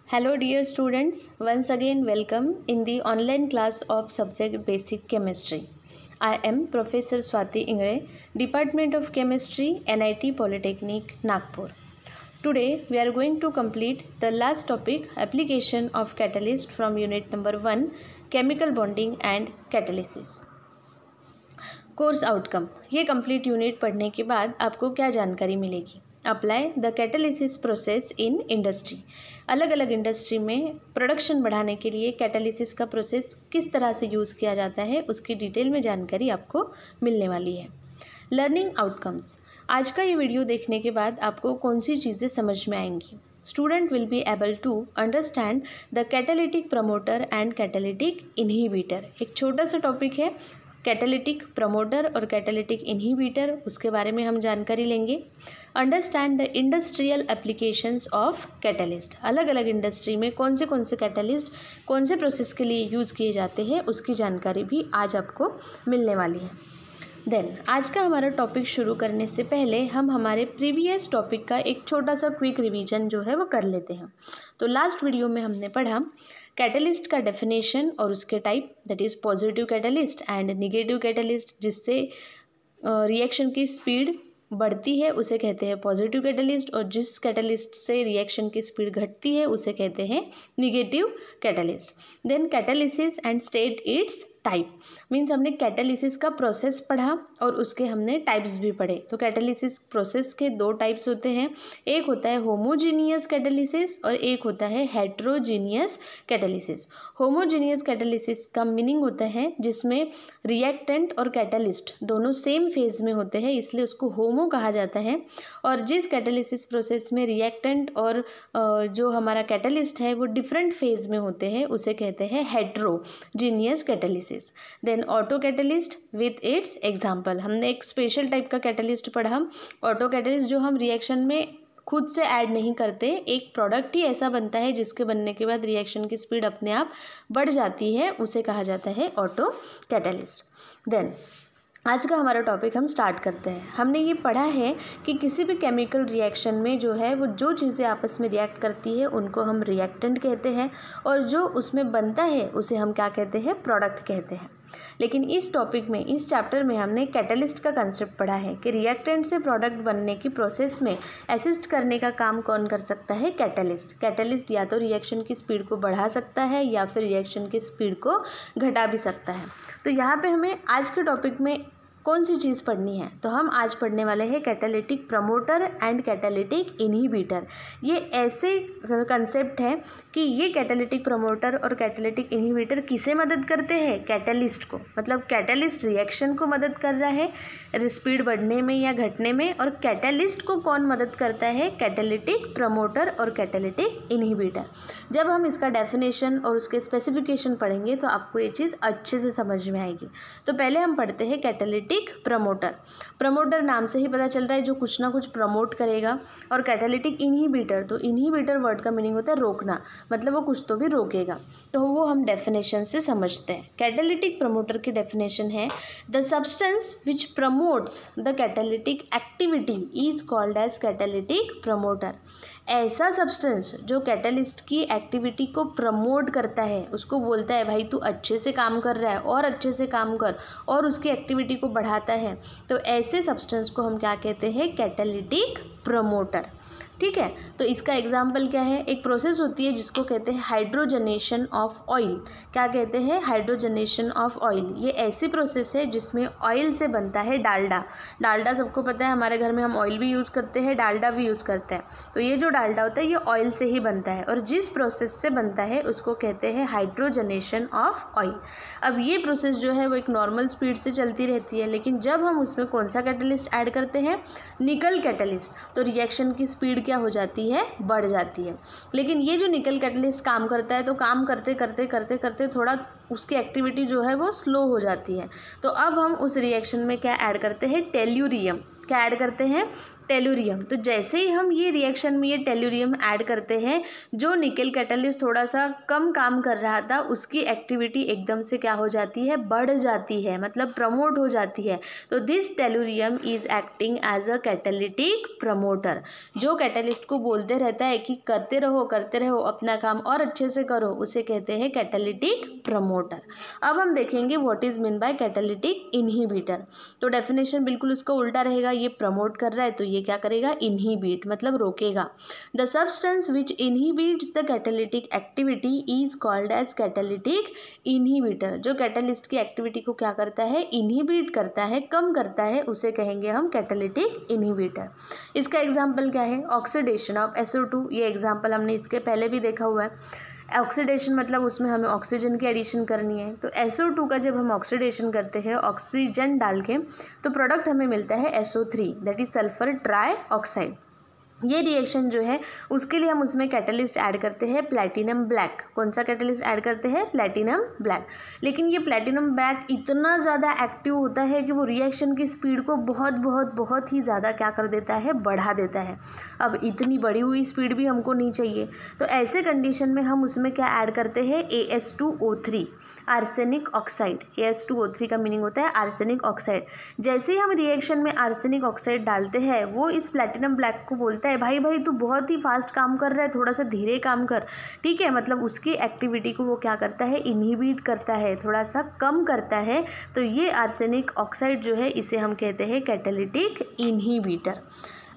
Hello dear students, once again welcome in the online class of subject Basic Chemistry. I am Professor Swati Ingre, Department of Chemistry, NIT Polytechnic, Nagpur. Today we are going to complete the last topic, application of catalyst from unit number 1, chemical bonding and catalysis. Course outcome, ये complete unit पढ़ने के बाद आपको क्या जानकारी मिलेगी? Apply the catalysis process in industry. अलग अलग इंडस्ट्री में प्रोडक्शन बढ़ाने के लिए कैटालिसिस का प्रोसेस किस तरह से यूज़ किया जाता है उसकी डिटेल में जानकारी आपको मिलने वाली है। लर्निंग आउटकम्स, आज का ये वीडियो देखने के बाद आपको कौन सी चीज़ें समझ में आएंगी? Student will be able to understand the catalytic promoter and catalytic inhibitor. एक छोटा सा टॉपिक है कैटालिटिक प्रमोटर और कैटालिटिक इनहिबिटर, उसके बारे में हम जानकारी लेंगे। Understand the industrial applications of catalyst, अलग अलग इंडस्ट्री में कौन से कैटालिस्ट कौन से प्रोसेस के लिए यूज़ किए जाते हैं उसकी जानकारी भी आज आपको मिलने वाली है। देन आज का हमारा टॉपिक शुरू करने से पहले हम हमारे प्रीवियस टॉपिक का एक छोटा सा क्विक रिवीजन जो है वो कर लेते हैं। तो लास्ट वीडियो में हमने पढ़ा कैटलिस्ट का डेफिनेशन और उसके type, that is positive catalyst and negative catalyst. जिससे रिएक्शन की स्पीड बढ़ती है उसे कहते हैं पॉजिटिव कैटलिस्ट, और जिस कैटलिस्ट से रिएक्शन की स्पीड घटती है उसे कहते हैं negative catalyst. Then catalysis and state its type, means हमने कैटालिसिस का प्रोसेस पढ़ा और उसके हमने टाइप्स भी पढ़े। तो कैटालिसिस प्रोसेस के दो टाइप्स होते हैं, एक होता है होमोजीनियस कैटालिसिस और एक होता है हेट्रोजीनियस कैटालिसिस। होमोजीनियस कैटालिसिस का मीनिंग होता है जिसमें रिएक्टेंट और कैटालिस्ट दोनों सेम फेज में होते हैं, इसलिए उसको होमो कहा जाता है। और जिस कैटालिसिस प्रोसेस में रिएक्टेंट और जो हमारा कैटालिस्ट है वो डिफरेंट फेज में होते हैं उसे कहते हैं heterogeneous catalysis. Then auto catalyst with its example, हमने एक स्पेशल टाइप का कैटलिस्ट पढ़ा, ऑटो कैटलिस्ट, जो हम रिएक्शन में खुद से ऐड नहीं करते, एक प्रोडक्ट ही ऐसा बनता है जिसके बनने के बाद रिएक्शन की स्पीड अपने आप बढ़ जाती है, उसे कहा जाता है ऑटो कैटलिस्ट। देन आज का हमारा टॉपिक हम स्टार्ट करते हैं। हमने ये पढ़ा है कि किसी भी केमिकल रिएक्शन में जो है वो जो चीज़ें आपस में रिएक्ट करती है उनको हम रिएक्टेंट कहते हैं, और जो उसमें बनता है उसे हम क्या कहते हैं? प्रोडक्ट कहते हैं। लेकिन इस टॉपिक में, इस चैप्टर में हमने कैटलिस्ट का कंसेप्ट पढ़ा है कि रिएक्टेंट से प्रोडक्ट बनने की प्रोसेस में असिस्ट करने का काम कौन कर सकता है? कैटलिस्ट। कैटलिस्ट या तो रिएक्शन की स्पीड को बढ़ा सकता है या फिर रिएक्शन की स्पीड को घटा भी सकता है। तो यहाँ पे हमें आज के टॉपिक में कौन सी चीज़ पढ़नी है? तो हम आज पढ़ने वाले हैं catalytic promoter and catalytic inhibitor. ये ऐसे कंसेप्ट है कि ये कैटालिटिक प्रमोटर और कैटालिटिक इनहिबिटर किसे मदद करते हैं? कैटालिस्ट को, मतलब कैटालिस्ट रिएक्शन को मदद कर रहा है स्पीड बढ़ने में या घटने में, और कैटालिस्ट को कौन मदद करता है? कैटालिटिक प्रमोटर और कैटालिटिक इनहिबिटर। जब हम इसका डेफिनेशन और उसके स्पेसिफिकेशन पढ़ेंगे तो आपको ये चीज़ अच्छे से समझ में आएगी। तो पहले हम पढ़ते हैं कैटालिटिक प्रमोटर। प्रमोटर नाम से ही पता चल रहा है जो कुछ ना कुछ प्रमोट करेगा। और कैटालिटिक इनहिबिटर, तो इनहिबिटर वर्ड का मीनिंग होता है रोकना, मतलब वो कुछ तो भी रोकेगा। तो वो हम डेफिनेशन से समझते हैं। कैटालिटिक प्रमोटर की डेफिनेशन है the substance which promotes the catalytic activity is called as catalytic promoter. ऐसा सब्सटेंस जो कैटालिस्ट की एक्टिविटी को प्रमोट करता है उसको बोलता है भाई तू अच्छे से काम कर रहा है और अच्छे से काम कर, और उसकी एक्टिविटी को बढ़ाता है। तो ऐसे सब्सटेंस को हम क्या कहते हैं? Catalytic promoter. ठीक है, तो इसका एग्जाम्पल क्या है? एक प्रोसेस होती है जिसको कहते हैं हाइड्रोजनेशन ऑफ ऑयल। क्या कहते हैं? Hydrogenation of oil. ये ऐसी प्रोसेस है जिसमें ऑयल से बनता है डालडा। डालडा सबको पता है, हमारे घर में हम ऑयल भी यूज़ करते हैं, डालडा भी यूज़ करते हैं। तो ये जो डालडा होता है ये ऑयल से ही बनता है, और जिस प्रोसेस से बनता है उसको कहते हैं हाइड्रोजनेशन ऑफ ऑयल। अब ये प्रोसेस जो है वो एक नॉर्मल स्पीड से चलती रहती है, लेकिन जब हम उसमें कौन सा कैटलिस्ट ऐड करते हैं? निकल कैटलिस्ट, तो रिएक्शन की स्पीड क्या हो जाती है? बढ़ जाती है। लेकिन ये जो निकल कैटलिस्ट काम करता है तो काम करते करते करते करते थोड़ा उसकी एक्टिविटी जो है वो स्लो हो जाती है। तो अब हम उस रिएक्शन में क्या ऐड करते हैं? टेल्यूरियम। क्या ऐड करते हैं? टेलुरियम। तो जैसे ही हम ये रिएक्शन में ये टेलुरियम ऐड करते हैं, जो निकल कैटलिस्ट थोड़ा सा कम काम कर रहा था उसकी एक्टिविटी एकदम से क्या हो जाती है, बढ़ जाती है, मतलब प्रमोट हो जाती है। तो this tellurium is acting as a catalytic promoter. जो कैटलिस्ट को बोलते रहता है कि करते रहो अपना काम और अच्छे से करो, उसे कहते हैं कैटेलिटिक प्रमोटर। अब हम देखेंगे what is mean by catalytic inhibitor. तो डेफिनेशन बिल्कुल उसका उल्टा रहेगा, ये प्रमोट कर रहा है तो ये क्या करेगा, इनहिबिट मतलब रोकेगा। The substance which inhibits the catalytic activity is called as catalytic inhibitor. जो कैटलिस्ट की एक्टिविटी को क्या करता है, इनहिबिट करता है, कम करता है, उसे कहेंगे हम कैटेलिटिक इनहिबिटर। इसका एग्जाम्पल क्या है, ऑक्सीडेशन ऑफ SO2। ये एग्जाम्पल हमने इसके पहले भी देखा हुआ है। ऑक्सीडेशन मतलब उसमें हमें ऑक्सीजन की एडिशन करनी है। तो SO2 का जब हम ऑक्सीडेशन करते हैं ऑक्सीजन डाल के, तो प्रोडक्ट हमें मिलता है SO3, that is sulphur try oxide. ये रिएक्शन जो है उसके लिए हम उसमें कैटलिस्ट ऐड करते हैं प्लैटिनम ब्लैक। कौन सा कैटलिस्ट ऐड करते हैं, प्लैटिनम ब्लैक। लेकिन ये प्लैटिनम ब्लैक इतना ज़्यादा एक्टिव होता है कि वो रिएक्शन की स्पीड को बहुत ही ज़्यादा क्या कर देता है, बढ़ा देता है। अब इतनी बढ़ी हुई स्पीड भी हमको नहीं चाहिए, तो ऐसे कंडीशन में हम उसमें क्या ऐड करते हैं, AS2O3 आर्सेनिक ऑक्साइड। AS2O3 का मीनिंग होता है आर्सेनिक ऑक्साइड। जैसे ही हम रिएक्शन में आर्सेनिक ऑक्साइड डालते हैं, वो इस प्लैटिनम ब्लैक को बोलता है भाई तू बहुत ही फास्ट काम कर रहा है, थोड़ा सा धीरे काम कर, ठीक है। मतलब उसकी एक्टिविटी को वो क्या करता है, इनहिबिट करता है, थोड़ा सा कम करता है। तो ये आर्सेनिक ऑक्साइड जो है इसे हम कहते हैं कैटेलिटिक इनहिबिटर।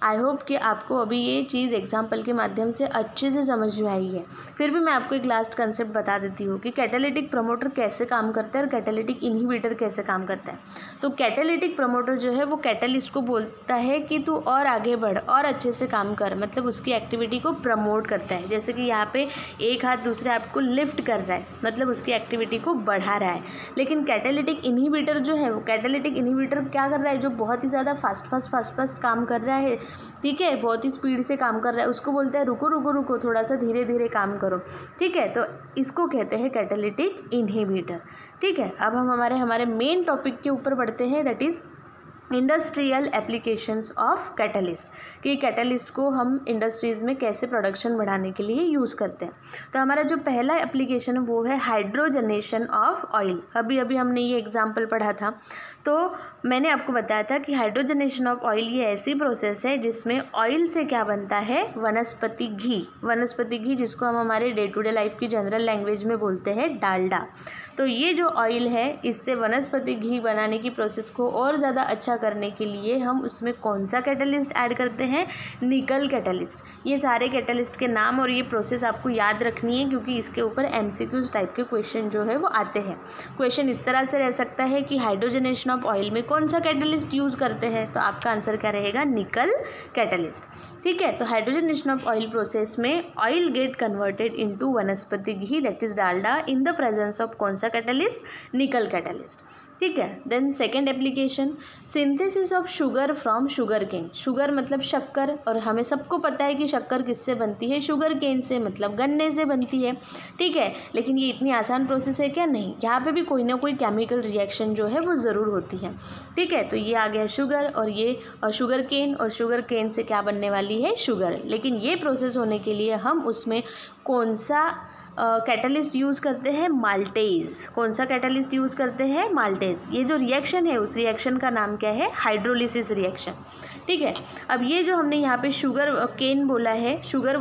आई होप कि आपको अभी ये चीज़ एग्जाम्पल के माध्यम से अच्छे से समझ में आई है। फिर भी मैं आपको एक लास्ट कंसेप्ट बता देती हूँ कि कैटेलिटिक प्रमोटर कैसे काम करता है और कैटेलिटिक इनहिबिटर कैसे काम करता है। तो कैटेलिटिक प्रमोटर जो है वो कैटलिस्ट को बोलता है कि तू और आगे बढ़ और अच्छे से काम कर, मतलब उसकी एक्टिविटी को प्रमोट करता है। जैसे कि यहाँ पे एक हाथ दूसरे हाथ को लिफ्ट कर रहा है, मतलब उसकी एक्टिविटी को बढ़ा रहा है। लेकिन कैटेलिटिक इनहिबिटर जो है, वो कैटेलिटिक इनहिबिटर क्या कर रहा है, जो बहुत ही ज़्यादा फास्ट काम कर रहा है, ठीक है, बहुत ही स्पीड से काम कर रहा है, उसको बोलते हैं रुको, थोड़ा सा धीरे धीरे काम करो, ठीक है। तो इसको कहते हैं कैटेलिटिक इनहिबिटर, ठीक है। अब हम हमारे मेन टॉपिक के ऊपर बढ़ते हैं, that is industrial applications of catalyst, कि कैटलिस्ट को हम इंडस्ट्रीज़ में कैसे प्रोडक्शन बढ़ाने के लिए यूज़ करते हैं। तो हमारा जो पहला एप्लीकेशन है वो है हाइड्रोजनेशन ऑफ ऑयल। अभी हमने ये एग्जांपल पढ़ा था, तो मैंने आपको बताया था कि हाइड्रोजनेशन ऑफ ऑयल ये ऐसी प्रोसेस है जिसमें ऑयल से क्या बनता है, वनस्पति घी, जिसको हम हमारे डे टू डे लाइफ की जनरल लैंग्वेज में बोलते हैं डालडा। तो ये जो ऑयल है, इससे वनस्पति घी बनाने की प्रोसेस को और ज़्यादा अच्छा करने के लिए हम उसमें कौन सा कैटलिस्ट ऐड करते हैं, निकल कैटलिस्ट। ये सारे कैटलिस्ट के नाम और ये प्रोसेस आपको याद रखनी है, क्योंकि इसके ऊपर MCQs टाइप के क्वेश्चन जो है वो आते हैं। क्वेश्चन इस तरह से रह सकता है कि हाइड्रोजनेशन ऑफ ऑयल में कौन सा कैटलिस्ट यूज़ करते हैं, तो आपका आंसर क्या रहेगा, निकल कैटलिस्ट, ठीक है। तो हाइड्रोजनेशन ऑफ ऑयल प्रोसेस में ऑयल गेट कन्वर्टेड इनटू वनस्पति घी, that is Dalda, in the presence of कौन सा कैटलिस्ट, निकल कैटलिस्ट, ठीक है। Then second application, synthesis of sugar from sugarcane. Sugar मतलब शक्कर, और हमें सबको पता है कि शक्कर किससे बनती है, शुगर केन से, मतलब गन्ने से बनती है, ठीक है। लेकिन ये इतनी आसान प्रोसेस है क्या, नहीं, यहाँ पे भी कोई ना कोई केमिकल रिएक्शन जो है वो ज़रूर होती है, ठीक है। तो ये आ गया शुगर, और ये शुगर केन से क्या बनने वाली है, शुगर। लेकिन ये प्रोसेस होने के लिए हम उसमें कौन सा कैटलिस्ट यूज़ करते हैं, माल्टेज। कौन सा कैटलिस्ट यूज़ करते हैं, माल्टेज। ये जो रिएक्शन है उस रिएक्शन का नाम क्या है, हाइड्रोलिसिस रिएक्शन, ठीक है। अब ये जो हमने यहाँ पे शुगर केन बोला है, शुगर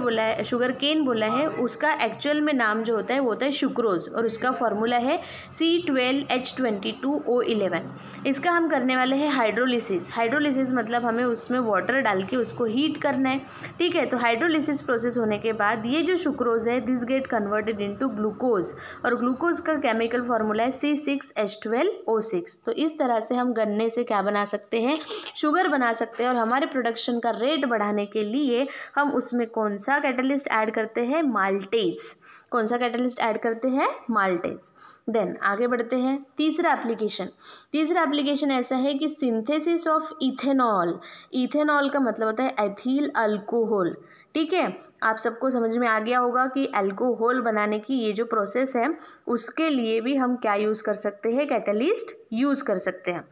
केन बोला है, उसका एक्चुअल में नाम जो होता है वो होता है शुक्रोज, और उसका फॉर्मूला है C12H22O11। इसका हम करने वाले हैं हाइड्रोलिसिस मतलब हमें उसमें वाटर डाल के उसको हीट करना है, ठीक है। तो हाइड्रोलिसिस प्रोसेस होने के बाद ये जो शुक्रोज है, this gate converted into glucose, और ग्लूकोज का केमिकल फॉर्मूला है C6H12O6। तो इस तरह से हम गन्ने से क्या बना सकते हैं, शुगर बना सकते हैं। और हमारे प्रोडक्शन का रेट बढ़ाने के लिए हम उसमें कौन सा कैटलिस्ट ऐड करते हैं, माल्टेज। कौन सा कैटलिस्ट ऐड करते हैं, माल्टेज। देन आगे बढ़ते हैं, तीसरा एप्लीकेशन ऐसा है कि सिंथेसिस ऑफ इथेनॉल का मतलब होता है एथिल अल्कोहल, ठीक है। आप सबको समझ में आ गया होगा कि अल्कोहल बनाने की ये जो प्रोसेस है उसके लिए भी हम क्या यूज़ कर सकते हैं, कैटलिस्ट यूज़ कर सकते हैं।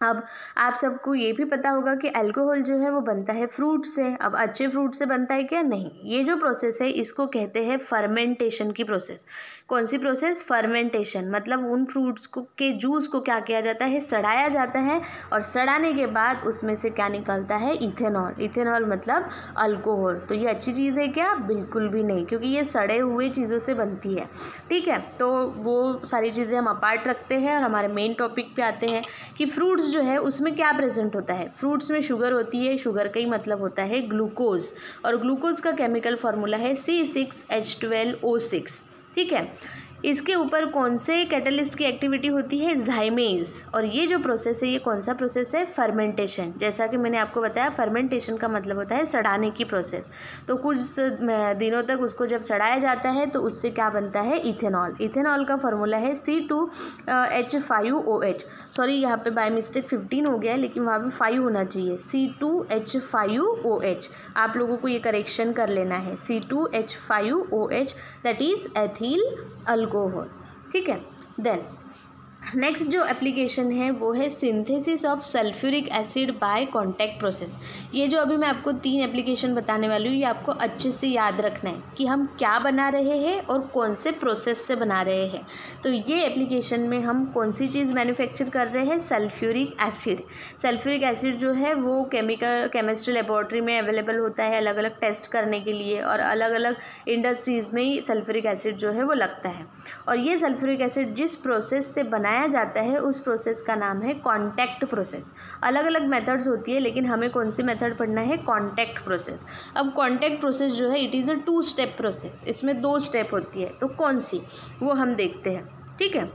अब आप सबको ये भी पता होगा कि अल्कोहल जो है वो बनता है फ्रूट से। अब अच्छे फ्रूट से बनता है क्या? नहीं। ये जो प्रोसेस है इसको कहते हैं फर्मेंटेशन की प्रोसेस। कौन सी प्रोसेस? फर्मेंटेशन। मतलब उन फ्रूट्स को के जूस को क्या किया जाता है? सड़ाया जाता है, और सड़ाने के बाद उसमें से क्या निकलता है? इथेनॉल। इथेनॉल मतलब अल्कोहल। तो ये अच्छी चीज़ है क्या? बिल्कुल भी नहीं, क्योंकि ये सड़े हुए चीज़ों से बनती है। ठीक है, तो वो सारी चीज़ें हम अपार्ट रखते हैं और हमारे मेन टॉपिक पे आते हैं कि फ्रूट्स जो है उसमें क्या प्रेजेंट होता है। फ्रूट्स में शुगर होती है, शुगर का ही मतलब होता है ग्लूकोज, और ग्लूकोज का केमिकल फार्मूला है C6H12O6। ठीक है, इसके ऊपर कौन से कैटलिस्ट की एक्टिविटी होती है? जाइमेज। और ये जो प्रोसेस है ये कौन सा प्रोसेस है? फर्मेंटेशन। जैसा कि मैंने आपको बताया फर्मेंटेशन का मतलब होता है सड़ाने की प्रोसेस। तो कुछ दिनों तक उसको जब सड़ाया जाता है तो उससे क्या बनता है? इथेनॉल। इथेनॉल का फार्मूला है C2H5OH। सॉरी, यहाँ पे बाय मिस्टेक 15 हो गया है, लेकिन वहाँ पे 5 होना चाहिए। C2H5OH। आप लोगों को ये करेक्शन कर लेना है। C2H5OH that is ethyl alcohol. ठीक है, देन नेक्स्ट जो एप्लीकेशन है वो है synthesis of sulphuric acid by contact process. ये जो अभी मैं आपको 3 एप्लीकेशन बताने वाली हूँ ये आपको अच्छे से याद रखना है कि हम क्या बना रहे हैं और कौन से प्रोसेस से बना रहे हैं। तो ये एप्लीकेशन में हम कौन सी चीज़ मैन्युफैक्चर कर रहे हैं? Sulphuric acid. सल्फ्यूरिक एसिड जो है वो केमिस्ट्री लेबॉर्ट्री में अवेलेबल होता है अलग अलग टेस्ट करने के लिए, और अलग अलग इंडस्ट्रीज़ में ही सल्फ्यूरिक एसिड जो है वो लगता है। और ये सल्फ्यूरिक एसिड जिस प्रोसेस से बनाया जाता है उस प्रोसेस का नाम है कॉन्टैक्ट प्रोसेस। अलग अलग मेथड्स होती है, लेकिन हमें कौन सी मेथड पढ़ना है? Contact process. अब कॉन्टैक्ट प्रोसेस जो है it is a 2 step process. इसमें 2 स्टेप होती है, तो कौन सी वो हम देखते हैं। ठीक है,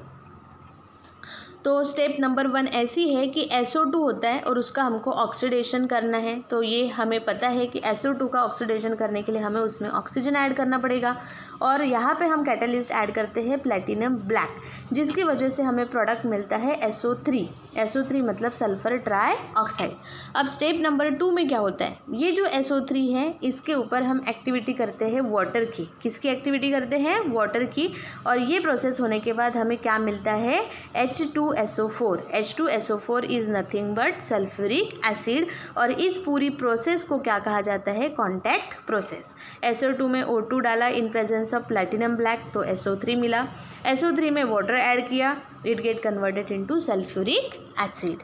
तो स्टेप नंबर 1 ऐसी है कि SO2 होता है और उसका हमको ऑक्सीडेशन करना है। तो ये हमें पता है कि SO2 का ऑक्सीडेशन करने के लिए हमें उसमें ऑक्सीजन ऐड करना पड़ेगा, और यहाँ पे हम कैटलिस्ट ऐड करते हैं प्लेटिनम ब्लैक, जिसकी वजह से हमें प्रोडक्ट मिलता है SO3। SO3 मतलब सल्फर ट्राई ऑक्साइड। अब स्टेप नंबर 2 में क्या होता है? ये जो SO3 है इसके ऊपर हम एक्टिविटी करते हैं वाटर की। किसकी एक्टिविटी करते हैं? वाटर की। और ये प्रोसेस होने के बाद हमें क्या मिलता है? H2SO4। H2SO4 is nothing but sulphuric acid, और इस पूरी प्रोसेस को क्या कहा जाता है? Contact process. SO2 में O2 डाला in presence of platinum black, तो SO3 मिला। SO3 में वाटर ऐड किया, it get converted into sulphuric acid.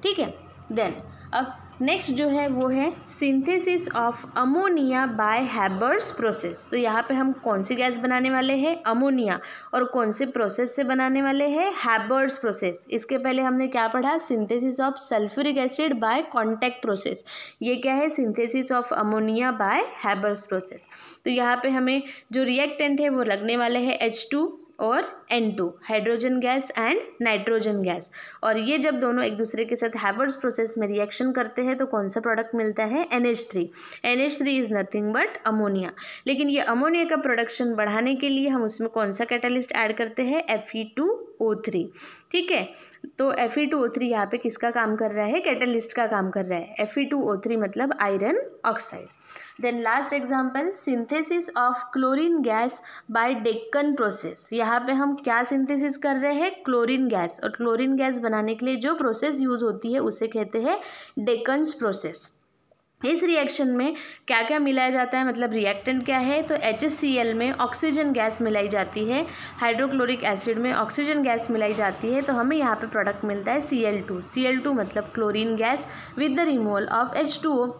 ठीक है, देन अब नेक्स्ट जो है वो है synthesis of ammonia bye Haber's process. तो यहाँ पे हम कौन सी गैस बनाने वाले हैं? अमोनिया। और कौन से प्रोसेस से बनाने वाले हैं? Haber's process. इसके पहले हमने क्या पढ़ा? Synthesis of sulphuric acid by contact process. ये क्या है? Synthesis of ammonia bye Haber's process. तो यहाँ पे हमें जो रिएक्टेंट है वो लगने वाले हैं H2 और N2, hydrogen gas and nitrogen gas. और ये जब दोनों एक दूसरे के साथ हैबर्स प्रोसेस में रिएक्शन करते हैं तो कौन सा प्रोडक्ट मिलता है? NH3। NH3 is nothing but ammonia. लेकिन ये अमोनिया का प्रोडक्शन बढ़ाने के लिए हम उसमें कौन सा कैटलिस्ट ऐड करते हैं? Fe2O3। ठीक है, तो Fe2O3 यहाँ पे किसका काम कर रहा है? कैटलिस्ट का काम कर रहा है। Fe2O3 मतलब iron oxide. Then last example synthesis of chlorine gas by Deacon process. यहाँ पे हम क्या सिंथेसिस कर रहे हैं? Chlorine gas. और क्लोरीन गैस बनाने के लिए जो प्रोसेस यूज़ होती है उसे कहते हैं डेक्कन्स प्रोसेस। इस रिएक्शन में क्या क्या मिलाया जाता है, मतलब रिएक्टेंट क्या है? तो HCl में ऑक्सीजन गैस मिलाई जाती है, हाइड्रोक्लोरिक एसिड में ऑक्सीजन गैस मिलाई जाती है, तो हमें यहाँ पे प्रोडक्ट मिलता है Cl2। Cl2 मतलब chlorine gas with the removal of H2O,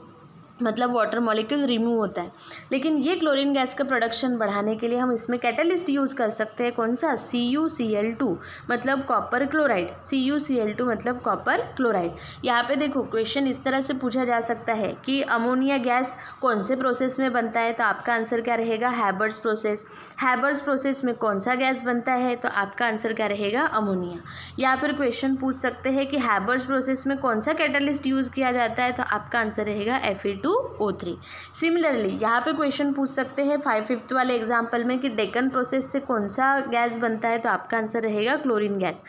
मतलब वाटर मॉलिक्यूल रिमूव होता है। लेकिन ये क्लोरीन गैस का प्रोडक्शन बढ़ाने के लिए हम इसमें कैटलिस्ट यूज़ कर सकते हैं। कौन सा? CuCl2 मतलब कॉपर क्लोराइड। CuCl2 मतलब कॉपर क्लोराइड। यहाँ पे देखो क्वेश्चन इस तरह से पूछा जा सकता है कि अमोनिया गैस कौन से प्रोसेस में बनता है, तो आपका आंसर क्या रहेगा? Haber's process. हैबर्स प्रोसेस में कौन सा गैस बनता है, तो आपका आंसर क्या रहेगा? अमोनिया। या फिर क्वेश्चन पूछ सकते हैं कि हैबर्स प्रोसेस में कौन सा कैटलिस्ट यूज़ किया जाता है, तो आपका आंसर रहेगा Fe2O3। सिमिलरली यहाँ पे क्वेश्चन पूछ सकते हैं 5th वाले एग्जाम्पल में कि डेक्कन प्रोसेस से कौन सा गैस बनता है, तो आपका आंसर रहेगा क्लोरीन गैस।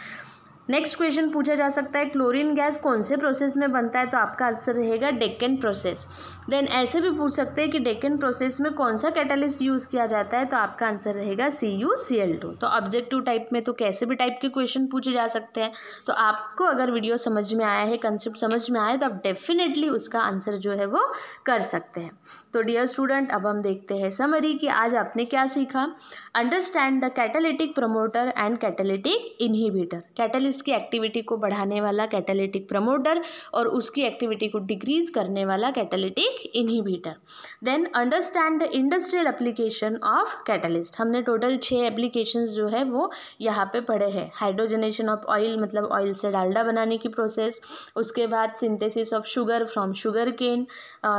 नेक्स्ट क्वेश्चन पूछा जा सकता है क्लोरीन गैस कौन से प्रोसेस में बनता है, तो आपका आंसर रहेगा डेक्कन प्रोसेस। देन ऐसे भी पूछ सकते हैं कि डेक्कन प्रोसेस में कौन सा कैटलिस्ट यूज़ किया जाता है, तो आपका आंसर रहेगा CuCl2। तो ऑब्जेक्टिव टाइप में तो कैसे भी टाइप के क्वेश्चन पूछे जा सकते हैं। तो आपको अगर वीडियो समझ में आया है, कंसेप्ट समझ में आया, तो आप डेफिनेटली उसका आंसर जो है वो कर सकते हैं। तो डियर स्टूडेंट, अब हम देखते हैं समरी कि आज आपने क्या सीखा। Understand the catalytic promoter and catalytic inhibitor. Catalyst की एक्टिविटी को बढ़ाने वाला कैटालिटिक प्रमोटर और उसकी एक्टिविटी को डिक्रीज करने वाला catalytic inhibitor. Then understand the industrial application of catalyst. हमने टोटल 6 एप्लीकेशंस जो है वो यहाँ पे पढ़े हैं। हाइड्रोजनेशन ऑफ ऑयल, मतलब ऑयल से डालडा बनाने की प्रोसेस। उसके बाद synthesis of sugar from sugarcane,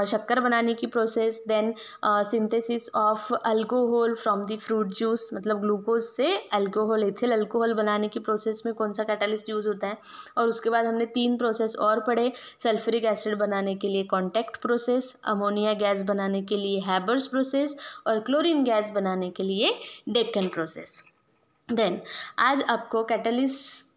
शक्कर बनाने की process. Then synthesis of alcohol from the fruit juice, मतलब ग्लूकोज से अल्कोहल, इथिल अल्कोहल बनाने की प्रोसेस में कौन सा कैटालिस्ट यूज़ होता है। और उसके बाद हमने 3 प्रोसेस और पढ़े, सल्फ्यूरिक एसिड बनाने के लिए कॉन्टैक्ट प्रोसेस, अमोनिया गैस बनाने के लिए हैबर्स प्रोसेस और क्लोरीन गैस बनाने के लिए डेक्कन प्रोसेस। देन आज आपको कैटालिस्ट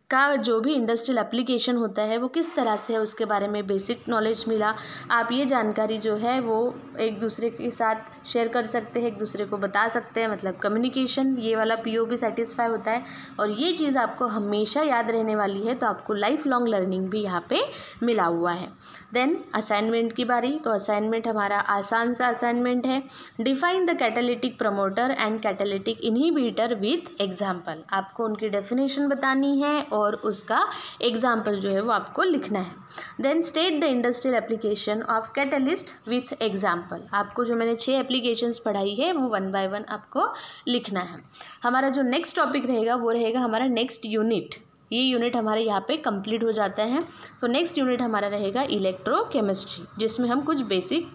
का जो भी इंडस्ट्रियल एप्लीकेशन होता है वो किस तरह से है उसके बारे में बेसिक नॉलेज मिला। आप ये जानकारी जो है वो एक दूसरे के साथ शेयर कर सकते हैं, एक दूसरे को बता सकते हैं, मतलब कम्युनिकेशन, ये वाला PO भी सेटिस्फाई होता है। और ये चीज़ आपको हमेशा याद रहने वाली है, तो आपको लाइफ लॉन्ग लर्निंग भी यहाँ पे मिला हुआ है। देन असाइनमेंट की बारी। तो असाइनमेंट हमारा आसान सा असाइनमेंट है। Define the catalytic promoter and catalytic inhibitor with example. आपको उनकी डेफिनेशन बतानी है और उसका एग्जाम्पल जो है वो आपको लिखना है। Then state the industrial application of catalyst with example. आपको जो मैंने 6 एप्लीकेशंस पढ़ाई है वो 1 बाय 1 आपको लिखना है। हमारा जो नेक्स्ट टॉपिक रहेगा वो रहेगा हमारा नेक्स्ट यूनिट। ये यूनिट हमारे यहाँ पे कंप्लीट हो जाता है। तो नेक्स्ट यूनिट हमारा रहेगा इलेक्ट्रोकेमिस्ट्री, जिसमें हम कुछ बेसिक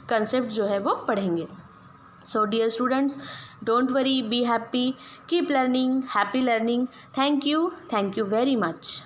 कंसेप्ट जो है वो पढ़ेंगे। So dear students, don't worry, be happy, keep learning, happy learning. Thank you very much.